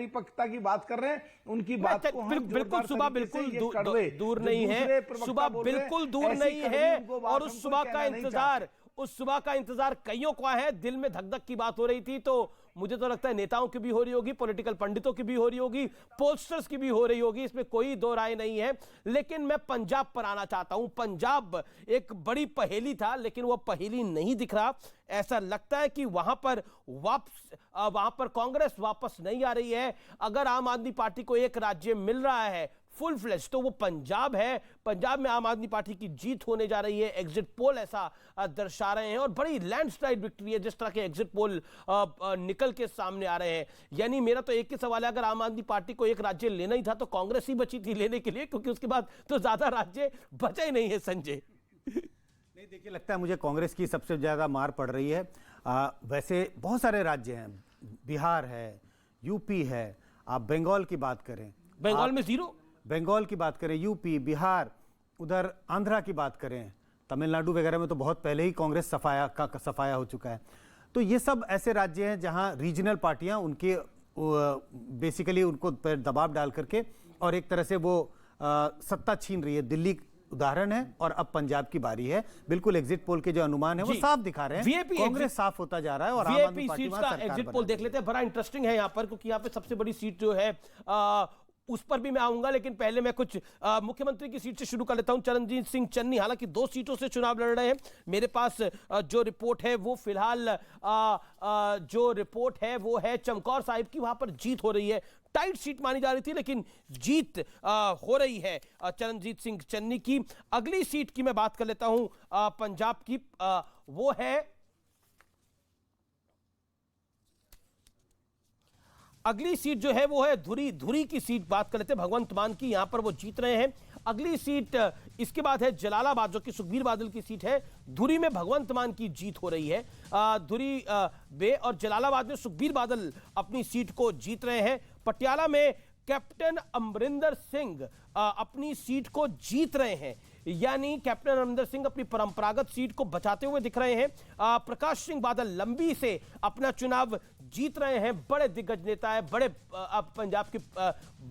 परिपक्वता की बात कर रहे हैं, उनकी बात को हम बिल्कुल सुबह बिल्कुल दूर नहीं है, सुबह बिल्कुल दूर नहीं है, और उस सुबह का इंतजार कईयों को है। दिल में धक धक की बात हो रही थी, तो मुझे तो लगता है नेताओं की भी हो रही होगी, पॉलिटिकल पंडितों की भी हो रही होगी, पोस्टर्स की भी हो रही होगी, इसमें कोई दो राय नहीं है। लेकिन मैं पंजाब पर आना चाहता हूं। पंजाब एक बड़ी पहेली था, लेकिन वो पहेली नहीं दिख रहा। ऐसा लगता है कि वहां पर कांग्रेस वापस नहीं आ रही है। अगर आम आदमी पार्टी को एक राज्य मिल रहा है फुल फ्लेश, तो वो पंजाब है। पंजाब में आम आदमी पार्टी की जीत होने जा रही है, एग्जिट पोल ऐसा दर्शा रहे हैं, और बड़ी लैंडस्लाइड विक्ट्री है जिस तरह के एग्जिट पोल निकल के सामने आ रहे हैं। यानी मेरा तो एक ही सवाल है, अगर आम आदमी पार्टी को एक राज्य लेना ही था तो कांग्रेस ही बची थी लेने के लिए, क्योंकि उसके बाद तो ज्यादा राज्य बचे ही नहीं है। संजय नहीं, देखिए, लगता है मुझे कांग्रेस की सबसे ज्यादा मार पड़ रही है। वैसे बहुत सारे राज्य हैं, बिहार है, यूपी है, आप बंगाल की बात करें, बंगाल में जीरो, बंगाल की बात करें, यूपी, बिहार, उधर आंध्रा की बात करें, तमिलनाडु वगैरह में तो बहुत पहले ही कांग्रेस सफाया हो चुका है। तो ये सब ऐसे राज्य हैं जहां रीजनल पार्टियां उनके बेसिकली उनको पर दबाव डाल करके और एक तरह से वो सत्ता छीन रही है। दिल्ली उदाहरण है, और अब पंजाब की बारी है। बिल्कुल एग्जिट पोल के जो अनुमान है वो साफ दिखा रहे हैं, कांग्रेस साफ होता जा रहा है और आम आदमी पार्टी वहां सरकार एग्जिट पोल देख लेते हैं। बड़ा इंटरेस्टिंग है यहाँ पर, क्योंकि यहाँ पे सबसे बड़ी सीट जो है उस पर भी मैं आऊंगा, लेकिन पहले मैं कुछ मुख्यमंत्री की सीट से शुरू कर लेता हूं। चरणजीत सिंह चन्नी हालांकि 2 सीटों से चुनाव लड़ रहे हैं। मेरे पास जो रिपोर्ट है वो फिलहाल जो रिपोर्ट है वो है चमकौर साहिब की, वहां पर जीत हो रही है। टाइट सीट मानी जा रही थी, लेकिन जीत हो रही है चरणजीत सिंह चन्नी की। अगली सीट की मैं बात कर लेता हूं पंजाब की, वो है अगली सीट जो है वो है धुरी की सीट। बात कर लेते हैं भगवंत मान की, यहां पर वो जीत रहे हैं। अगली सीट इसके बाद है जलालाबाद, जो कि सुखबीर बादल की सीट है। धुरी में भगवंत मान की जीत हो रही है। धुरी बे और जलालाबाद में सुखबीर बादल अपनी सीट को जीत रहे हैं। पटियाला में कैप्टन अमरिंदर सिंह अपनी सीट को जीत रहे हैं, यानी कैप्टन अमरिंदर सिंह अपनी परंपरागत सीट को बचाते हुए दिख रहे हैं। प्रकाश सिंह बादल लंबी से अपना चुनाव जीत रहे हैं। बड़े दिग्गज नेता है, बड़े पंजाब के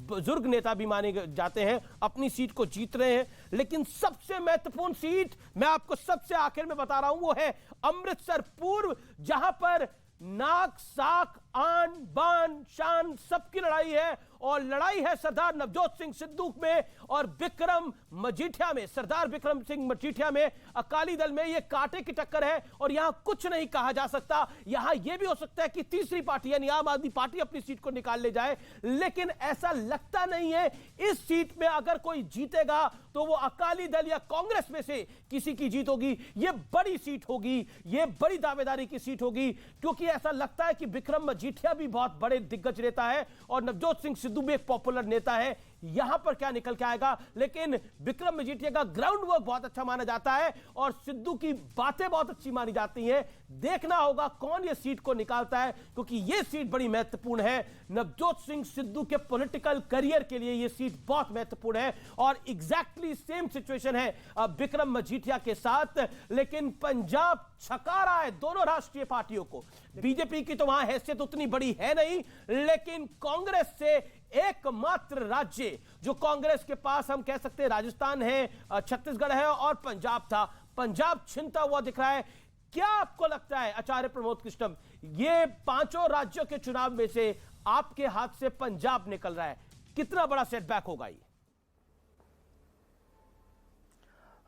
बुजुर्ग नेता भी माने जाते हैं, अपनी सीट को जीत रहे हैं। लेकिन सबसे महत्वपूर्ण सीट मैं आपको सबसे आखिर में बता रहा हूं, वो है अमृतसर पूर्व, जहां पर नाक साक आन बान शान सबकी लड़ाई है, और लड़ाई है सरदार नवजोत सिंह सिद्धू में और विक्रम मजीठिया में। सरदार विक्रम सिंह मजीठिया में अकाली दल में ये कांटे की टक्कर है, और यहां कुछ नहीं कहा जा सकता। यहां यह भी हो सकता है कि तीसरी पार्टी यानी आम आदमी पार्टी अपनी सीट को निकाल ले जाए, लेकिन ऐसा लगता नहीं है। इस सीट में अगर कोई जीतेगा तो वो अकाली दल या कांग्रेस में से किसी की जीत होगी। यह बड़ी सीट होगी, यह बड़ी दावेदारी की सीट होगी, क्योंकि ऐसा लगता है कि विक्रम मजीठिया भी बहुत बड़े दिग्गज नेता है और नवजोत सिंह सिद्धू भी एक पॉपुलर नेता है। यहां पर क्या निकल के आएगा, लेकिन विक्रम मजीठिया का ग्राउंड वर्क बहुत अच्छा माना जाता है और सिद्धू की बातें बहुत अच्छी मानी जाती हैं। देखना होगा कौन ये सीट को निकालता है, क्योंकि ये सीट बड़ी महत्वपूर्ण है। नवजोत सिंह सिद्धू के पॉलिटिकल करियर के लिए ये सीट बहुत महत्वपूर्ण है, और एग्जैक्टली सेम सिचुएशन है विक्रम मजीठिया के साथ। लेकिन पंजाब छका रहा है दोनों राष्ट्रीय पार्टियों को। बीजेपी की तो वहां हैसियत उतनी बड़ी है नहीं, लेकिन कांग्रेस से एकमात्र राज्य जो कांग्रेस के पास, हम कह सकते हैं राजस्थान है, छत्तीसगढ़ है और पंजाब था। पंजाब छिनता हुआ दिख रहा है। क्या आपको लगता है आचार्य प्रमोद कृष्णम, ये 5 राज्यों के चुनाव में से आपके हाथ से पंजाब निकल रहा है, कितना बड़ा सेटबैक होगा ये?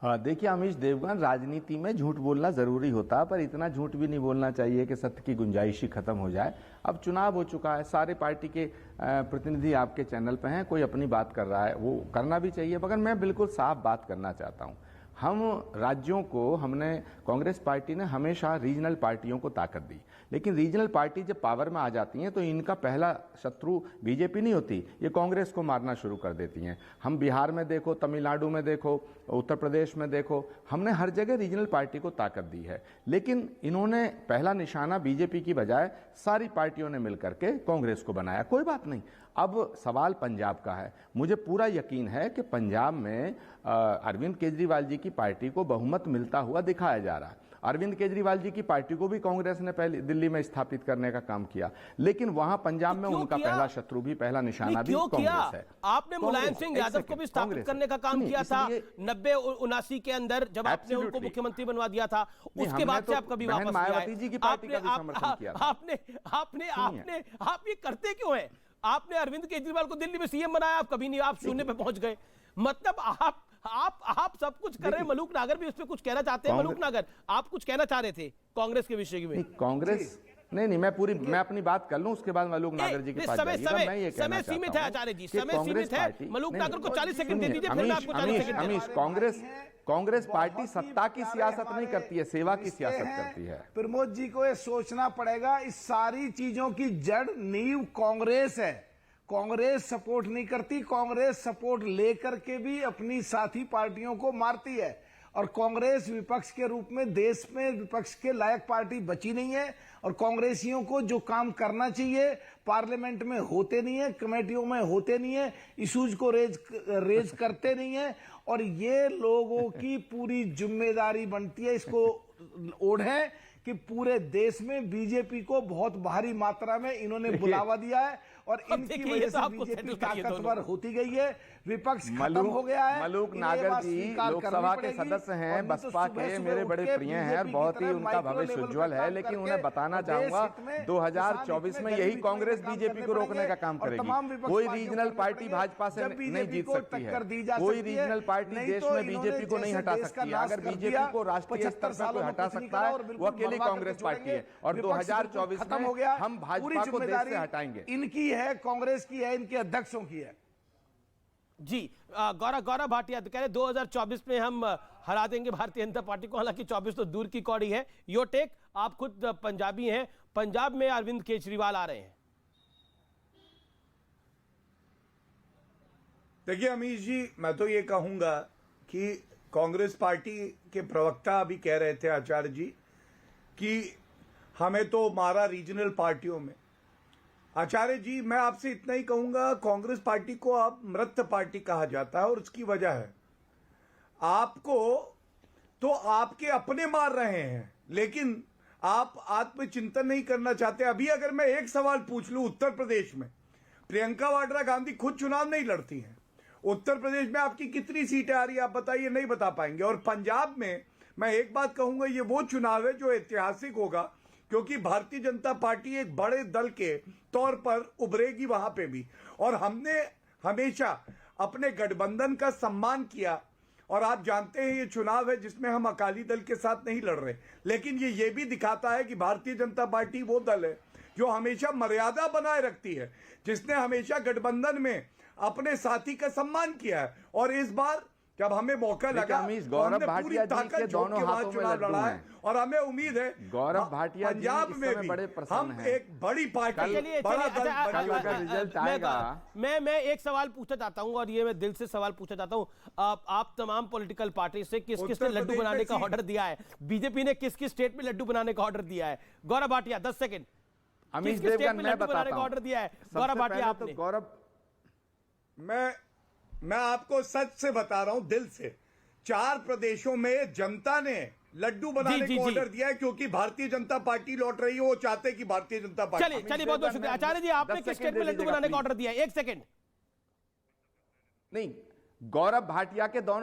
देखिए अमीश देवगन, राजनीति में झूठ बोलना जरूरी होता है, पर इतना झूठ भी नहीं बोलना चाहिए कि सत्य की गुंजाइश ही खत्म हो जाए। अब चुनाव हो चुका है, सारे पार्टी के प्रतिनिधि आपके चैनल पे हैं, कोई अपनी बात कर रहा है, वो करना भी चाहिए, मगर मैं बिल्कुल साफ बात करना चाहता हूं। हम राज्यों को, हमने कांग्रेस पार्टी ने हमेशा रीजनल पार्टियों को ताकत दी, लेकिन रीजनल पार्टी जब पावर में आ जाती हैं तो इनका पहला शत्रु बीजेपी नहीं होती, ये कांग्रेस को मारना शुरू कर देती हैं। हम बिहार में देखो, तमिलनाडु में देखो, उत्तर प्रदेश में देखो, हमने हर जगह रीजनल पार्टी को ताकत दी है, लेकिन इन्होंने पहला निशाना बीजेपी की बजाय सारी पार्टियों ने मिलकर के कांग्रेस को बनाया। कोई बात नहीं, अब सवाल पंजाब का है। मुझे पूरा यकीन है कि पंजाब में अरविंद केजरीवाल जी की पार्टी को बहुमत मिलता हुआ दिखाया जा रहा है। अरविंद केजरीवाल जी की पार्टी को भी कांग्रेस ने पहले दिल्ली में स्थापित करने का काम किया, लेकिन वहां पंजाब में उनका पहला शत्रु भी, पहला निशाना भी कांग्रेस है। आपने मुलायम सिंह यादव को भी स्थापित करने का काम किया था 90-79 के अंदर, जब आपने उनको मुख्यमंत्री बनवा दिया था। उसके बाद से आप कभी वापस मायावती जी की पार्टी का भी समर्थन किया था। आप ये करते क्यों हैं? आपने अरविंद केजरीवाल को दिल्ली में सीएम बनाया, आप कभी नहीं, आप शून्य पे पहुंच गए। मतलब आप सब कुछ कर रहे हैं। मलूक नागर भी उस पर कुछ कहना चाहते हैं। मलूक नागर, आप कुछ कहना चाह रहे थे कांग्रेस के विषय में? कांग्रेस नहीं, मैं अपनी बात कर लूं, उसके बाद मलूक नागर जी के पास जाइएगा। मैं ये कहना चाहता हूं, सीमित है आचार्य जी, समय सीमित है। मलूक नागर को 40 सेकंड दे दीजिए, फिर मैं आपको 40 सेकंड अमीश, कांग्रेस पार्टी सत्ता की सियासत नहीं करती है, सेवा की सियासत करती है। प्रमोद जी को ये सोचना पड़ेगा, इस सारी चीजों की जड़ नींव कांग्रेस है। कांग्रेस सपोर्ट नहीं करती, कांग्रेस सपोर्ट लेकर के भी अपनी साथी पार्टियों को मारती है। और कांग्रेस विपक्ष के रूप में देश में विपक्ष के लायक पार्टी बची नहीं है। और कांग्रेसियों को जो काम करना चाहिए पार्लियामेंट में होते नहीं है, कमेटियों में होते नहीं है, इश्यूज को रेज करते नहीं है। और ये लोगों की पूरी जिम्मेदारी बनती है, इसको ओढ़े कि पूरे देश में बीजेपी को बहुत भारी मात्रा में इन्होंने बुलावा दिया है और इनकी वजह से बीजेपी ताकतवर होती गई है, विपक्ष खत्म हो गया है। मलूक नागर जी लोकसभा के सदस्य हैं, बसपा के, मेरे बड़े प्रिय हैं और बहुत ही उनका भविष्य उज्जवल है, लेकिन उन्हें बताना चाहूंगा 2024 में यही कांग्रेस बीजेपी को रोकने का काम करेगी। कोई रीजनल पार्टी भाजपा से नहीं जीत सकती है, कोई रीजनल पार्टी देश में बीजेपी को नहीं हटा सकती है। अगर बीजेपी को राष्ट्रीय स्तर पर कोई हटा सकता है वो अकेली कांग्रेस पार्टी है, और 2024 में हम भाजपा को देश से हटाएंगे। इनकी है, कांग्रेस की है, इनके अध्यक्षों की है। जी गौरव भाटिया तो कह रहे 2024 में हम हरा देंगे भारतीय जनता पार्टी को, हालांकि 24 तो दूर की कौड़ी है। योर टेक, आप खुद पंजाबी हैं, पंजाब में अरविंद केजरीवाल आ रहे हैं। देखिए अमीश जी, मैं तो ये कहूंगा कि कांग्रेस पार्टी के प्रवक्ता अभी कह रहे थे आचार्य जी कि हमें तो मारा रीजनल पार्टियों में। आचार्य जी, मैं आपसे इतना ही कहूंगा, कांग्रेस पार्टी को अब मृत पार्टी कहा जाता है और उसकी वजह है आपको तो आपके अपने मार रहे हैं, लेकिन आप आत्मचिंतन नहीं करना चाहते। अभी अगर मैं एक सवाल पूछ लूं, उत्तर प्रदेश में प्रियंका वाड्रा गांधी खुद चुनाव नहीं लड़ती हैं, उत्तर प्रदेश में आपकी कितनी सीटें आ रही है आप बताइए? नहीं बता पाएंगे। और पंजाब में मैं एक बात कहूंगा, ये वो चुनाव है जो ऐतिहासिक होगा, क्योंकि भारतीय जनता पार्टी एक बड़े दल के तौर पर उभरेगी वहां पे भी। और हमने हमेशा अपने गठबंधन का सम्मान किया, और आप जानते हैं ये चुनाव है जिसमें हम अकाली दल के साथ नहीं लड़ रहे, लेकिन ये भी दिखाता है कि भारतीय जनता पार्टी वो दल है जो हमेशा मर्यादा बनाए रखती है, जिसने हमेशा गठबंधन में अपने साथी का सम्मान किया है। और इस बार जब हमें मौका लगा, गौरव भाटिया जी के दोनों हाथों में लड्डू हैं, और हमें उम्मीद है गौरव भाटिया पंजाब में भी बड़े प्रसन्न हम हैं। एक बड़ी पार्टी, बड़ा दल रिजल्ट आएगा। मैं एक सवाल पूछना चाहता हूं, और ये मैं दिल से सवाल पूछना चाहता हूं। आप तमाम पॉलिटिकल पार्टी से किस किस ने लड्डू बनाने का ऑर्डर दिया है? बीजेपी ने किस किस स्टेट में लड्डू बनाने का ऑर्डर दिया है? गौरव भाटिया 10 सेकंड। अमीश देवगन, मैं बताता हूं ऑर्डर दिया है गौरव भाटिया आपने? गौरव, मैं आपको सच से बता रहा हूं, दिल से, 4 प्रदेशों में जनता ने लड्डू बनाने का ऑर्डर दिया है, क्योंकि भारतीय जनता पार्टी लौट रही है, वो चाहते कि भारतीय जनता पार्टी। चलिए बहुत बहुत शुक्रिया आचार्य जी, आपने किस स्टेट में लड्डू बनाने का ऑर्डर दिया है? 1 सेकंड। नहीं, गौरव भाटिया के दोनों